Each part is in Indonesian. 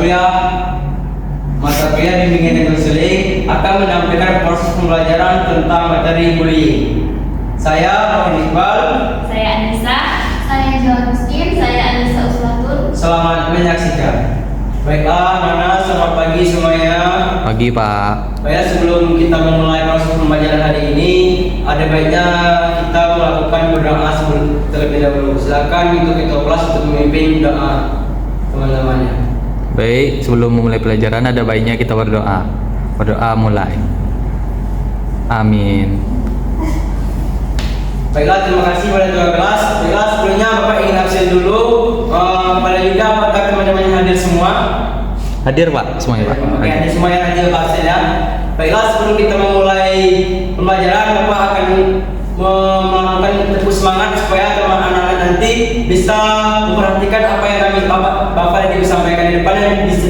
kuliah bimbingan dan konseling akan menampilkan proses pembelajaran tentang materi bullying. Saya Rohim Iqbal. Saya Anissa. Saya Johan Miskin. Saya Anissa Uslatun. Selamat menyaksikan. Baiklah, Nana, selamat pagi semuanya. Pagi, Pak. Baiklah, sebelum kita memulai proses pembelajaran hari ini, ada baiknya kita melakukan berdoa terlebih dahulu. Silakan untuk ketua kelas untuk memimpin doa teman-temannya. Baik, sebelum memulai pelajaran ada baiknya kita berdoa. Berdoa mulai. Amin. Baiklah, terima kasih pada ketua kelas. Baiklah, sebelumnya Bapak ingin absen dulu kepada Yuda, apakah teman-teman yang hadir semua? Hadir, Pak, semuanya, Pak. Oke, hadir semua yang hadir absen ya. Baiklah, sebelum kita memulai pembelajaran, Bapak akan melakukan tepuk semangat supaya teman anak-anak nanti bisa memperhatikan apa yang kami Bapak dan Ibu sampaikan di depan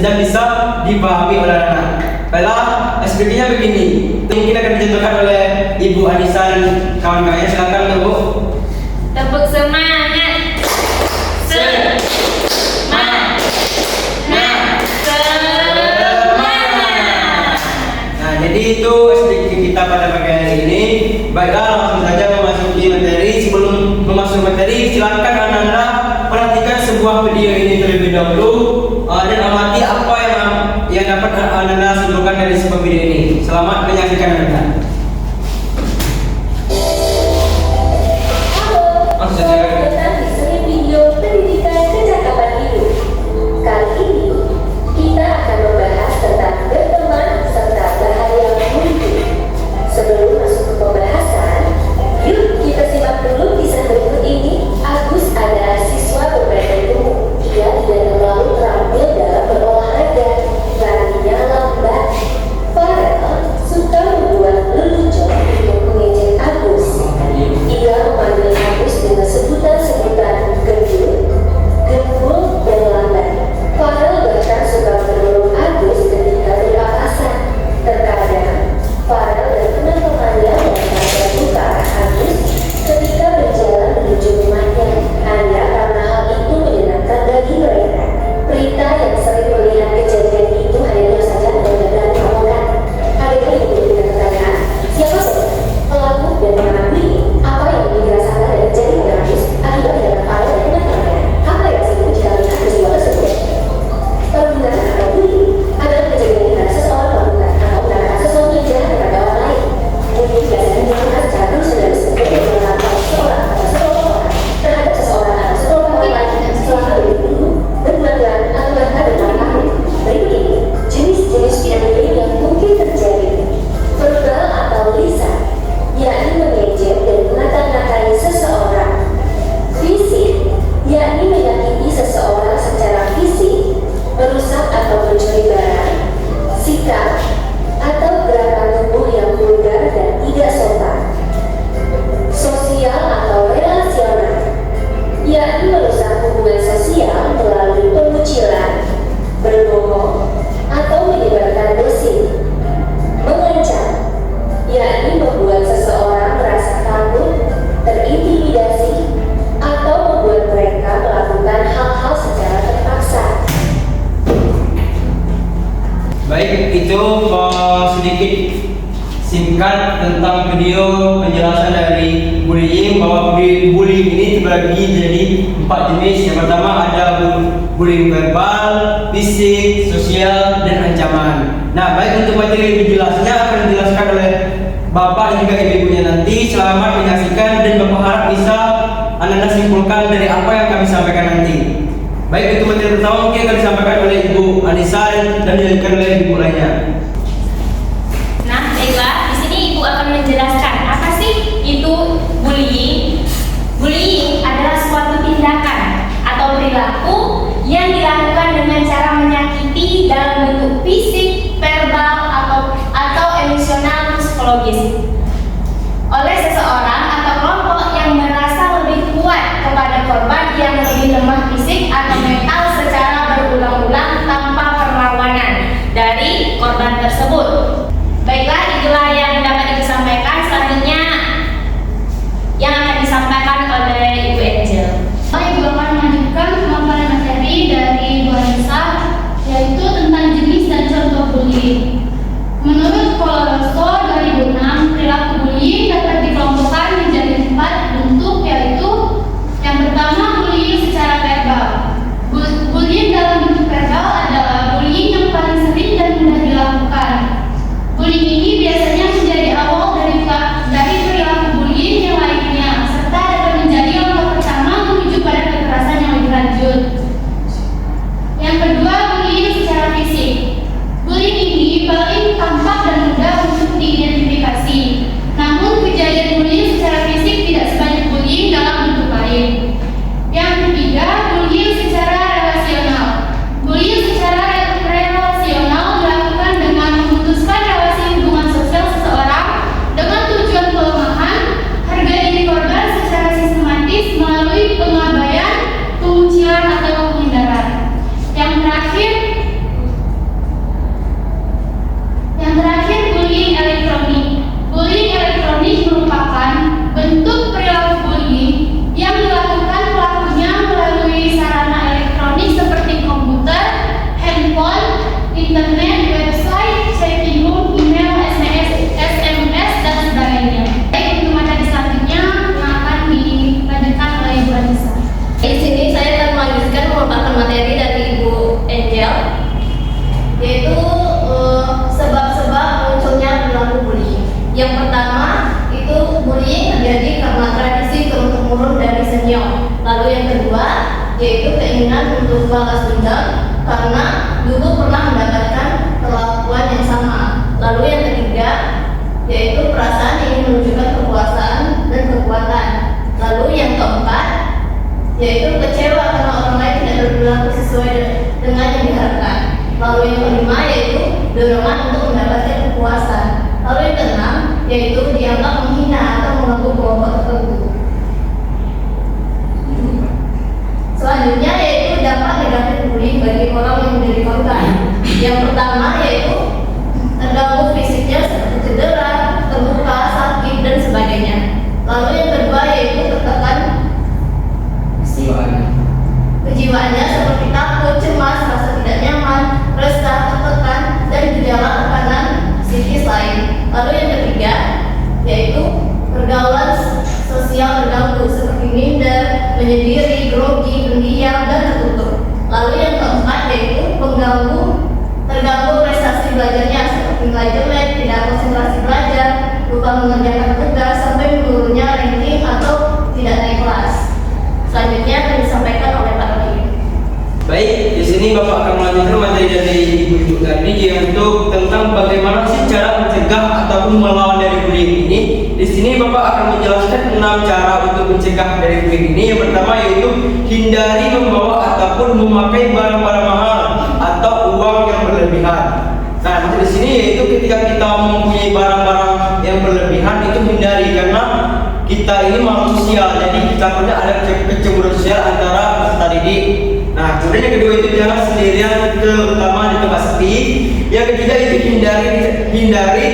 dan bisa dipahami oleh anak-anak. Baiklah, SPP-nya begini. Mungkin akan dicontohkan oleh Ibu Anissa dan kawan-kawannya. Silakan, Bu. Tepuk semangat. Nah, jadi itu SPP kita pada pagi hari ini. Baiklah, langsung saja memasuki materi. Sebelum memasuki materi, silakan anak-anak perhatikan sebuah video ini terlebih dahulu dan amati apa yang dapat anak-anak simpulkan dari sebuah video ini. Selamat menyaksikan anak-anak. Selamat di seri video pendidikan kecakapan hidup. Kali ini kita akan membahas tentang berteman serta bahaya bullying. Sebelum masuk ke pembahasan, yuk kita simak dulu kisah berikut ini. Agus adalah siswa berbadan. Ia tidak terlalu terampil dalam berolahraga, larinya lambat. Farel suka membuat lelucon untuk mengejek Agus. Ia memanggil Agus dengan sebutan-sebutan gendut, gembul, dan lambat. Farel bahkan suka mendorong Agus ketika berpapasan. Terkadang, Farel dan teman-temannya melakukan terbuka Agus ketika berjalan menuju rumahnya. Hanya karena hal itu menyenangkan bagi mereka. Prita yang sering melihat kejadian itu hanya saja mendengar omongan. Akhirnya ibu dengan pertanyaan, siapa saja pelaku dan mengakui apa yang dirasakan dan terjadi pada Agus akibat tindakan Farel dan teman-temannya. Apa reaksimu jika melihat peristiwa tersebut? Perbudakan atau bullying adalah kejadian di mana seseorang melakukan atau mengatakan sesuatu yang jahat kepada orang lain. Bullying biasanya dilakukan secara terus-menerus untuk melakukan seseorang atau sekelompok orang terhadap seseorang atau sekelompok orang lain selama berminggu, berbulan-bulan, atau bahkan bertahun-tahun. Berikut ini jenis-jenis bullying yang mungkin terjadi. Verbal atau lisan, yakni mengejek dan mengata-ngatai seseorang. Fisik, yakni menyakiti seseorang secara fisik, merusak atau mencuri barang. Sikap atau gerakan tubuh yang vulgar dan tidak sopan. Sosial atau relasional, yakni merusak hubungan sosial melalui pengucilan, berbohong, atau menyebarkan gosip. Mengancam, yakni membuat seseorang merasa takut, terintimidasi, atau membuat mereka melakukan hal-hal secara terpaksa. Baik, itu sedikit singkat tentang video penjelasan dari bullying, bahwa bullying ini terbagi jadi 4 jenis. Yang pertama ada bullying verbal, fisik, sosial, dan ancaman. Nah, baik, untuk materi lebih jelasnya akan dijelaskan oleh Bapak dan juga Ibu-ibunya nanti. Selamat menyaksikan dan Bapak harap bisa anak-anak simpulkan dari apa yang kami sampaikan nanti. Baik, untuk materi pertama mungkin akan disampaikan oleh Ibu Anissa dan dilanjutkan oleh Ibu lainnya. Nah, baiklah, di sini Ibu akan menjelaskan apa sih itu bullying. Bullying adalah suatu tindakan atau perilaku yang dilakukan dengan cara menyakiti dalam bentuk fisik, verbal, atau emosional psikologis oleh seseorang atau kelompok yang merasa lebih kuat kepada korban yang lebih lemah fisik atau mental secara berulang-ulang tanpa perlawanan dari korban tersebut. Baiklah, itulah yang dapat disampaikan. Selanjutnya yang akan disampaikan oleh Ibu Angel. Saya juga akan melanjutkan pemaparan materi dari Bu Anissa, yaitu internet, website, chatting room, email, SMS, dan sebagainya. Baik, untuk materi selanjutnya yang akan dilanjutkan oleh Ibu Anissa. Di sini saya akan melanjutkan merupakan materi dari Ibu Angel, yaitu sebab-sebab munculnya perilaku bullying. Yang pertama itu bullying terjadi karena tradisi turun-temurun dari senior. Lalu yang kedua yaitu keinginan untuk balas dendam karena dulu pernah mendapatkan perlakuan yang sama. Lalu yang ketiga yaitu perasaan ingin menunjukkan kekuasaan dan kekuatan. Lalu yang keempat yaitu kecewa karena orang lain tidak berperilaku sesuai dengan yang diharapkan. Lalu yang kelima yaitu dorongan untuk mendapatkan kepuasan. Lalu yang keenam yaitu dianggap menghina atau mengganggu kelompok tertentu. Selanjutnya yaitu dampak negatif bullying bagi orang yang menjadi korban. Yang pertama yaitu terganggu fisiknya seperti cedera, terluka, sakit, dan sebagainya. Lalu yang kedua yaitu tertekan kejiwaannya seperti takut, cemas, rasa tidak nyaman, resah, tertekan, dan gejala tekanan psikis lain. Lalu yang ketiga yaitu pergaulan sosial terganggu seperti minder, menyendiri, grogi, pendiam, dan tertutup. Lalu yang keempat yaitu terganggu prestasi belajarnya seperti nilai jelek, tidak konsentrasi belajar, lupa mengerjakan tugas, sampai menurunnya ranking atau tidak naik kelas. Selanjutnya akan disampaikan oleh Pak Rohim. Baik, di sini Bapak akan melanjutkan materi dari Ibu tadi yaitu tentang bagaimana sih cara mencegah ataupun melawan dari bullying ini. Di sini Bapak akan menjelaskan 6 cara untuk mencegah dari bullying ini. Yang pertama yaitu hindari membawa ataupun memakai barang-barang mahal atau uang yang berlebihan. Nah, di sini yaitu ketika kita mempunyai barang-barang yang berlebihan itu hindari karena kita ini manusia, jadi kita punya ada kecemburuan sosial antara peserta didik. Nah, kemudian yang kedua itu jangan sendirian, terutama di tempat sepi. Yang ketiga itu hindari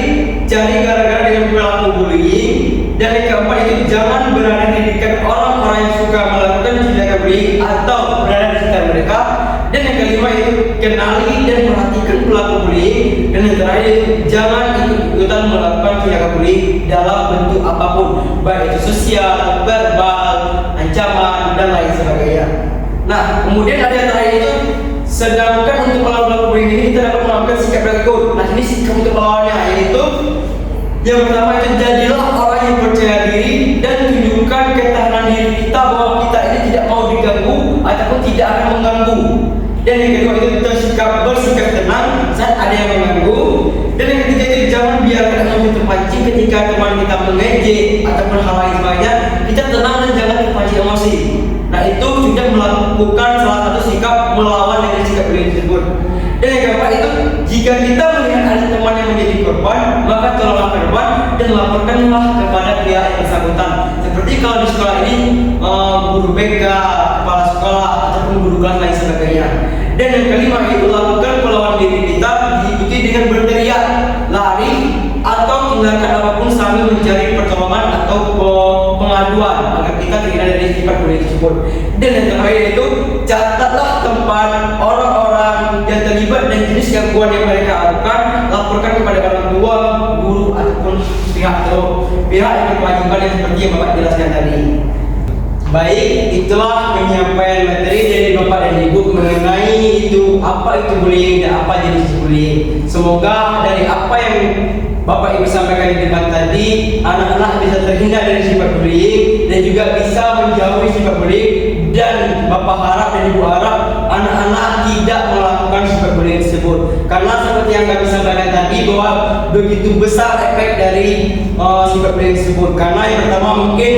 cari gara-gara dengan perilaku bullying. Dan yang keempat itu jangan berada di dekat orang-orang yang suka melakukan tindakan bullying atau berada di sekitar mereka. Dan yang kelima itu kenali dan perhatikan pelaku bullying. Dan yang terakhir itu jangan ikut-ikutan melakukan tindakan bullying dalam bentuk apapun, baik itu sosial, verbal, ancaman, dan lain sebagainya. Nah, kemudian ada yang terakhir itu, sedangkan untuk melawan pelaku bullying ini kita dapat melakukan sikap berikut. Nah, ini sikap untuk melawannya yaitu yang pertama itu jadilah orang yang percaya diri dan tunjukkan ketahanan diri kita bahwa kita ini tidak mau diganggu ataupun tidak akan mengganggu. Dan yang kedua itu bersikap tenang saat ada yang mengganggu. Dan yang ketiga itu jangan biarkan emosi terpancing ketika teman kita mengejek ataupun hal lain sebagainya. Kita tenang dan jangan terpancing emosi. Nah, itu sudah melakukan salah satu sikap melawan dari sikap bullying tersebut. Dan yang keempat itu jika kita melihat ada teman yang menjadi korban, maka tolonglah korban dan laporkanlah kepada pihak yang bersangkutan. Seperti kalau di sekolah ini guru BK, kepala sekolah ataupun guru kelas lain sebagainya. Dan yang kelima itu lakukan perlawanan diri kita diikuti dengan berteriak, lari, atau tindakan apapun sambil mencari pertolongan atau pengaduan agar kita terhindar dari sifat bullying tersebut. Dan yang terakhir itu catatlah tempat orang-orang yang terlibat dan jenis gangguan yang mereka lakukan, laporkan kepada orang tua, guru ataupun pihak yang berkewajiban yang seperti yang Bapak jelaskan tadi. Baik, itulah penyampaian materi dari Bapak dan Ibu mengenai itu apa itu bullying dan apa jenis bullying. Semoga dari apa yang Bapak Ibu sampaikan di depan tadi, anak-anak bisa terhindar dari sifat bullying dan juga bisa menjauhi sifat bullying. Dan Bapak harap dan Ibu harap anak-anak tidak melakukan sifat bullying tersebut. Karena seperti yang kami sampaikan tadi bahwa begitu besar efek dari sifat bullying tersebut. Karena yang pertama mungkin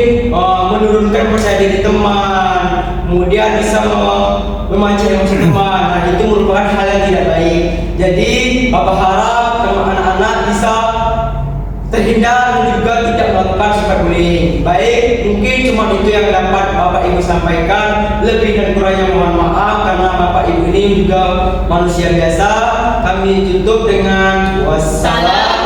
menurunkan percaya diri teman, kemudian bisa memancing emosi teman. Nah, itu merupakan hal yang tidak baik. Jadi Bapak harap anak-anak bisa terhindar dan juga tidak melakukan sifat bullying. Baik, mungkin cuma itu yang dapat Bapak Ibu sampaikan. Lebih dan kurangnya mohon maaf karena Bapak Ibu ini juga manusia biasa. Kami tutup dengan wassalam.